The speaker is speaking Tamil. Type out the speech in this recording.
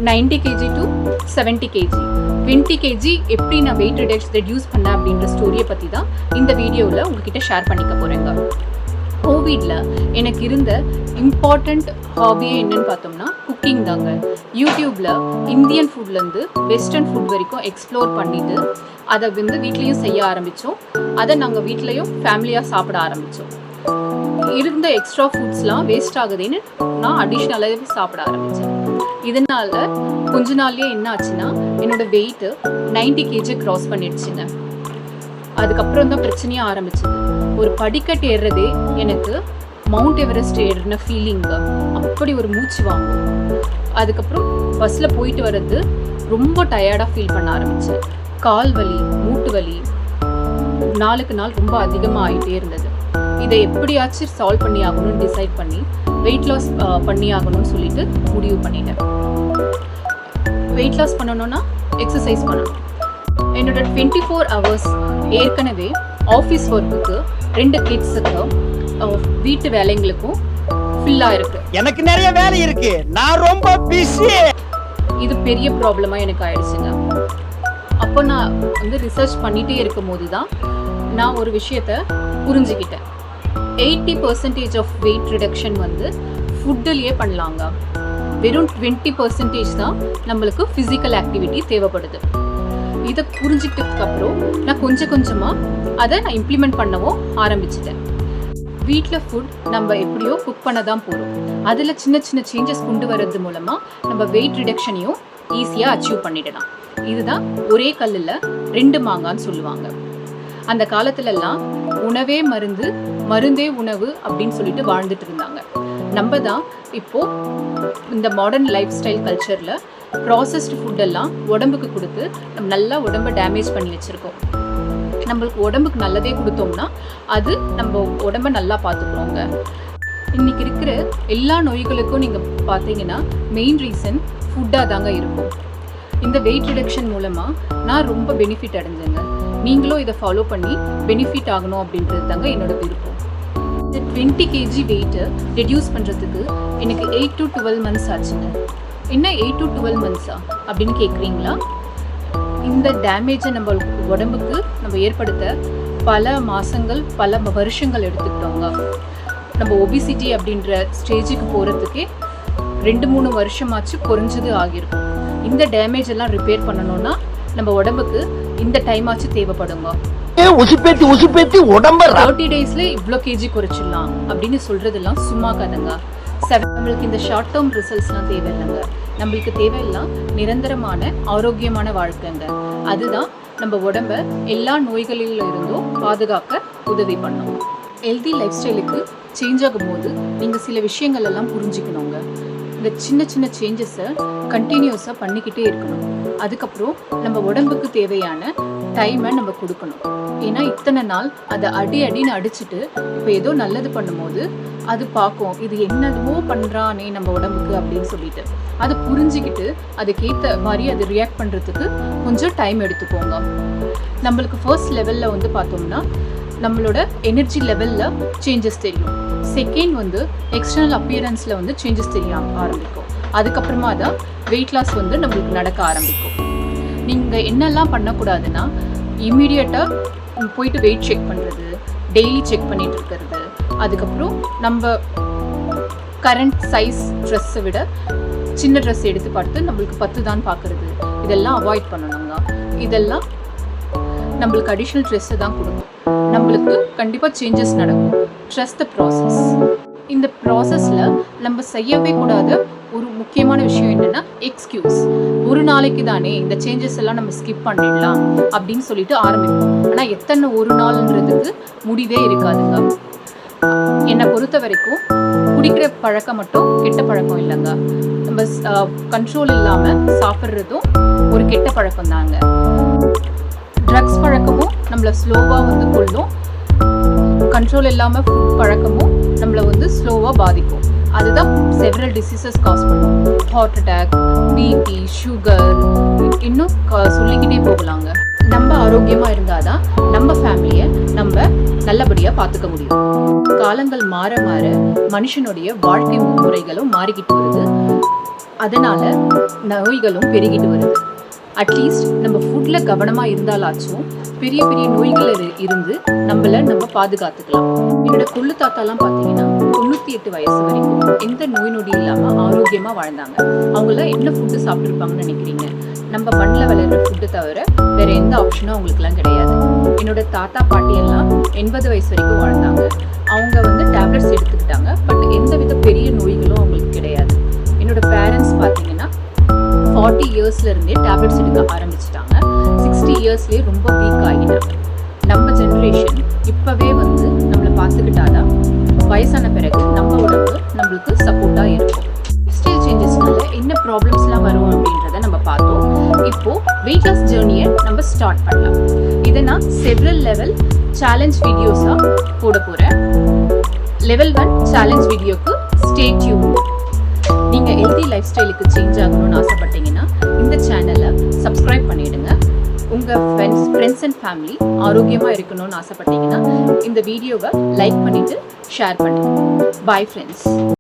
90 kg to 70 kg 20 kg எப்படி நான் வெயிட் ரெடியூஸ் பண்ணேன் அப்படின்ற ஸ்டோரியை பற்றி தான் இந்த வீடியோவில் உங்ககிட்ட ஷேர் பண்ணிக்க போகிறேங்க. கோவிடில் எனக்கு இருந்த இம்பார்ட்டண்ட் ஹாபியே என்னன்னு பார்த்தோம்னா குக்கிங் தாங்க. யூடியூப்பில் இந்தியன் ஃபுட்லேருந்து வெஸ்டர்ன் ஃபுட் வரைக்கும் எக்ஸ்ப்ளோர் பண்ணிவிட்டு அதை வீட்லேயும் செய்ய ஆரம்பித்தோம். அதை நாங்கள் வீட்லேயும் ஃபேமிலியாக சாப்பிட ஆரம்பித்தோம். இருந்த எக்ஸ்ட்ரா ஃபுட்ஸ்லாம் வேஸ்ட் ஆகுதுன்னு நான் அடிஷ்னலாகவே சாப்பிட ஆரம்பித்தேன். இதனால் கொஞ்ச நாள்லேயே என்ன ஆச்சுன்னா என்னோடய வெயிட்டு 90 kg க்ராஸ் பண்ணிடுச்சுங்க. அதுக்கப்புறம் தான் பிரச்சனையாக ஆரம்பிச்சது. ஒரு படிக்கட்டு ஏறுறதே எனக்கு மவுண்ட் எவரெஸ்ட் ஏறுன ஃபீலிங்க, அப்படி ஒரு மூச்சு வாங்கும். அதுக்கப்புறம் பஸ்ஸில் போயிட்டு வர்றது ரொம்ப டயர்டாக ஃபீல் பண்ண ஆரம்பித்தேன். கால் வலி, மூட்டு வலி நாளுக்கு நாள் ரொம்ப அதிகமாக ஆகிட்டே இருந்தது. இதை எப்படியாச்சும் சால்வ் பண்ணி ஆகணும்னு டிசைட் பண்ணி வெயிட் லாஸ் பண்ணி ஆகணும்னு சொல்லிட்டு முடிவு பண்ணிட்டேன். வெயிட் லாஸ் பண்ணணும்னா எக்ஸசைஸ் பண்ணணும். என்னோட 24 hours ஏற்கனவே ஆஃபீஸ் ஒர்க்குக்கு 2 கிட்ஸுக்கு வீட்டு வேலைங்களுக்கும் ஃபில்லாக இருக்கு. எனக்கு நிறைய வேலை இருக்கு, நான் ரொம்ப பிஸி. இது பெரிய ப்ராப்ளமாக எனக்கு ஆயிடுச்சுங்க. அப்போ நான் ரிசர்ச் பண்ணிகிட்டே இருக்கும் போது தான் நான் ஒரு விஷயத்த புரிஞ்சுக்கிட்டேன். 80% ஆஃப் வெயிட் ரிடக்ஷன் ஃபுட்டுலேயே பண்ணலாங்க. வெறும் 20% தான் நம்மளுக்கு ஃபிசிக்கல் ஆக்டிவிட்டி தேவைப்படுது. இதை புரிஞ்சுக்கிட்டதுக்கப்புறம் நான் கொஞ்சம் கொஞ்சமாக அதை நான் இம்ப்ளிமெண்ட் பண்ணவும் ஆரம்பிச்சிட்டேன். வீட்டில் ஃபுட் நம்ம எப்படியோ குக் பண்ண தான் போகிறோம். அதில் சின்ன சின்ன சேஞ்சஸ் கொண்டு வர்றது மூலமாக நம்ம வெயிட் ரிடக்ஷனையும் ஈஸியாக அச்சீவ் பண்ணிடலாம். இதுதான் ஒரே கல்லில் 2 மாங்கான்னு சொல்லுவாங்க. அந்த காலத்துலலாம் உணவே மருந்து, மருந்தே உணவு அப்படின்னு சொல்லிட்டு வாழ்ந்துட்டு இருந்தாங்க. நம்ம தான் இப்போது இந்த மாடர்ன் லைஃப் ஸ்டைல் கல்ச்சரில் ப்ராசஸ்டு ஃபுட்டெல்லாம் உடம்புக்கு கொடுத்து நம்ம நல்லா உடம்பை டேமேஜ் பண்ணி வச்சுருக்கோம். நம்மளுக்கு உடம்புக்கு நல்லதே கொடுத்தோம்னா அது நம்ம உடம்பை நல்லா பார்த்துக்குறோங்க. இன்றைக்கி இருக்கிற எல்லா நோய்களுக்கும் நீங்கள் பார்த்தீங்கன்னா மெயின் ரீசன் ஃபுட்டாக தாங்க இருக்கும். இந்த வெயிட் ரிடக்ஷன் மூலமாக நான் ரொம்ப பெனிஃபிட் அடைஞ்சேங்க. நீங்களும் இதை ஃபாலோ பண்ணி பெனிஃபிட் ஆகணும் அப்படின்றது தாங்க என்னோட விருப்பம். இந்த 20 kg வெயிட்டை ரெடியூஸ் பண்ணுறதுக்கு எனக்கு 8 to 12 months ஆச்சுங்க. என்ன 8 to 12 months அப்படின்னு கேட்குறீங்களா? இந்த டேமேஜை நம்ம உடம்புக்கு நம்ம ஏற்படுத்த பல மாதங்கள், பல வருஷங்கள் எடுத்துக்கிட்டோங்க. நம்ம ஒபிசிட்டி அப்படின்ற ஸ்டேஜுக்கு போகிறதுக்கே 2-3 வருஷமாச்சு குறைஞ்சது ஆகியிருக்கும். இந்த டேமேஜ் எல்லாம் ரிப்பேர் பண்ணணும்னா நம்ம உடம்புக்கு இந்த டைம் ஆச்சு தேவைப்படுங்க. 30 daysல இவ்வளோ கேஜி குறைச்சிடலாம் அப்படின்னு சொல்றதெல்லாம் சும்மா கதைங்க. நம்மளுக்கு இந்த ஷார்ட் டேர்ம் ரிசல்ட்ஸ்லாம் தேவையில்லைங்க. நம்மளுக்கு தேவையெல்லாம் நிரந்தரமான ஆரோக்கியமான வாழ்க்கைங்க. அதுதான் நம்ம உடம்ப எல்லா நோய்களில் இருந்தும் பாதுகாக்க உதவி பண்ணும். ஹெல்தி லைஃப் ஸ்டைலுக்கு சேஞ்ச் ஆகும்போது நீங்கள் சில விஷயங்கள் எல்லாம் புரிஞ்சுக்கணுங்க. இந்த சின்ன சின்ன சேஞ்சஸை கண்டினியூஸாக பண்ணிக்கிட்டே இருக்கணும். அதுக்கப்புறம் நம்ம உடம்புக்கு தேவையான டைமை நம்ம கொடுக்கணும். ஏன்னா இத்தனை நாள் அதை அடின்னு அடிச்சுட்டு இப்போ ஏதோ நல்லது பண்ணும்போது அது பார்க்கும், இது என்னதுவோ பண்ணுறானே நம்ம உடம்புக்கு அப்படின்னு சொல்லிட்டு அதை புரிஞ்சுக்கிட்டு அதுக்கேற்ற மாதிரி அது ரியாக்ட் பண்ணுறதுக்கு கொஞ்சம் டைம் எடுத்துக்கோங்க. நம்மளுக்கு ஃபர்ஸ்ட் லெவலில் பார்த்தோம்னா நம்மளோட எனர்ஜி லெவலில் சேஞ்சஸ் தெரியும். செகண்ட் எக்ஸ்டர்னல் அப்பியரன்ஸில் சேஞ்சஸ் தெரிய ஆரம்பிக்கும். அதுக்கப்புறமா தான் வெயிட் லாஸ் நம்மளுக்கு நடக்க ஆரம்பிக்கும். நீங்கள் என்னெல்லாம் பண்ணக்கூடாதுன்னா இம்மீடியட்டாக போயிட்டு வெயிட் செக் பண்ணுறது, டெய்லி செக் பண்ணிட்டு இருக்கிறது, அதுக்கப்புறம் நம்ம கரண்ட் சைஸ் ட்ரெஸ்ஸை விட சின்ன ட்ரெஸ் எடுத்து பார்த்து நம்மளுக்கு 10 தான் பார்க்குறது, இதெல்லாம் அவாய்ட் பண்ணணுங்க. இதெல்லாம் நம்மளுக்கு அடிஷ்னல் ட்ரெஸ்ஸை தான் கொடுக்கும். நம்மளுக்கு கண்டிப்பாக சேஞ்சஸ் நடக்கும். Trust the process. இந்த ப்ராசஸில் நம்ம செய்யவே கூடாத ஒரு முக்கியமான விஷயம் என்னென்னா எக்ஸ்கியூஸ். ஒரு நாளைக்கு தானே இந்த சேஞ்சஸ் எல்லாம் நம்ம ஸ்கிப் பண்ணிடலாம் அப்படின்னு சொல்லிட்டு ஆரம்பிப்போம். ஆனால் எத்தனை ஒரு நாள்ன்றதுக்கு முடிவே இருக்காதுங்க. என்னை பொறுத்த வரைக்கும் குடிக்கிற பழக்கம் மட்டும் கெட்ட பழக்கம் இல்லைங்க. நம்ம கண்ட்ரோல் இல்லாமல் சாப்பிட்றதும் ஒரு கெட்ட பழக்கம் தாங்க. ட்ரக்ஸ் பழக்கமும் நம்மளை ஸ்லோவாக கொள்ளும். கண்ட்ரோல் இல்லாமல் ஃபுட் பழக்கமும் நம்மளை ஸ்லோவாக பாதிக்கும். அதுதான் செவரல் டிசீசஸ் காஸ் பண்ணும். ஹார்ட் அட்டாக், பிபி, சுகர், இன்னும் சொல்லிக்கிட்டே போகலாங்க. நம்ம ஆரோக்கியமாக இருந்தால் தான் நம்ம ஃபேமிலியை நம்ம நல்லபடியாக பார்த்துக்க முடியும். காலங்கள் மாற மாற மனுஷனுடைய வாழ்க்கை முறைகளும் மாறிக்கிட்டு வருது. அதனால நோய்களும் பெருகிட்டு வருது. அட்லீஸ்ட் நம்ம ஃபுட்ல கவனமா இருந்தாலாச்சும் பெரிய பெரிய நோய்கள் இருந்து நம்ம பாதுகாத்துக்கலாம். என்னோட கொள்ளு தாத்தாலாம் பார்த்தீங்கன்னா 98 வயசு வரைக்கும் எந்த நோய் நொடி இல்லாம ஆரோக்கியமா வாழ்ந்தாங்க. அவங்களாம் என்ன ஃபுட்டு சாப்பிட்டுருப்பாங்கன்னு நினைக்கிறீங்க? நம்ம மண்ணில் விளையிற ஃபுட்டு தவிர வேற எந்த ஆப்ஷனும் அவங்களுக்குலாம் கிடையாது. என்னோட தாத்தா பாட்டி எல்லாம் 80 வயசு வரைக்கும் வாழ்ந்தாங்க. அவங்க டேப்லெட்ஸ் எடுத்துக்கிட்டாங்க. பட் எந்த வித பெரிய நோய்களும் அவங்களுக்கு கிடையாது. என்னோட பேரண்ட்ஸ் பார்த்தீங்கன்னா 40 இயர்ஸ்ல இருந்தே டேப்லெட்ஸ் எடுக்க ஆரம்பிச்சிட்டாங்க. 60 இயர்ஸ்லேயே ரொம்ப வீக் ஆகிட்டாங்க. நம்ம ஜென்ரேஷன் இப்போவே நம்மளை பார்த்துக்கிட்டாதான் வயசான பிறகு நம்ம உடம்பு நம்மளுக்கு சப்போர்ட்டாக இருக்கும். ஸ்டைல் சேஞ்சஸ்னால என்ன ப்ராப்ளம்ஸ்லாம் வரும் அப்படின்றத நம்ம பார்த்தோம். இப்போ வெயிட் லாஸ் ஜேர்னியை நம்ம ஸ்டார்ட் பண்ணலாம். இதை நான் செவரல் லெவல் சேலஞ்ச் வீடியோஸாக போட போகிறேன். லெவல் 1 சேலஞ்ச் வீடியோக்கு ஸ்டே டியூன். நீங்கள் ஹெல்தி லைஃப் ஸ்டைலுக்கு சேஞ்ச் ஆகணும்னு ஆசைப்பட்டீங்கன்னா இந்த சேனலை சப்ஸ்கிரைப் பண்ணிவிடுங்க. உங்கள் ஃப்ரெண்ட்ஸ் அண்ட் ஃபேமிலி ஆரோக்கியமாக இருக்கணும்னு ஆசைப்பட்டீங்கன்னா இந்த வீடியோவை லைக் பண்ணிவிட்டு ஷேர் பண்ணுங்கள். Bye friends.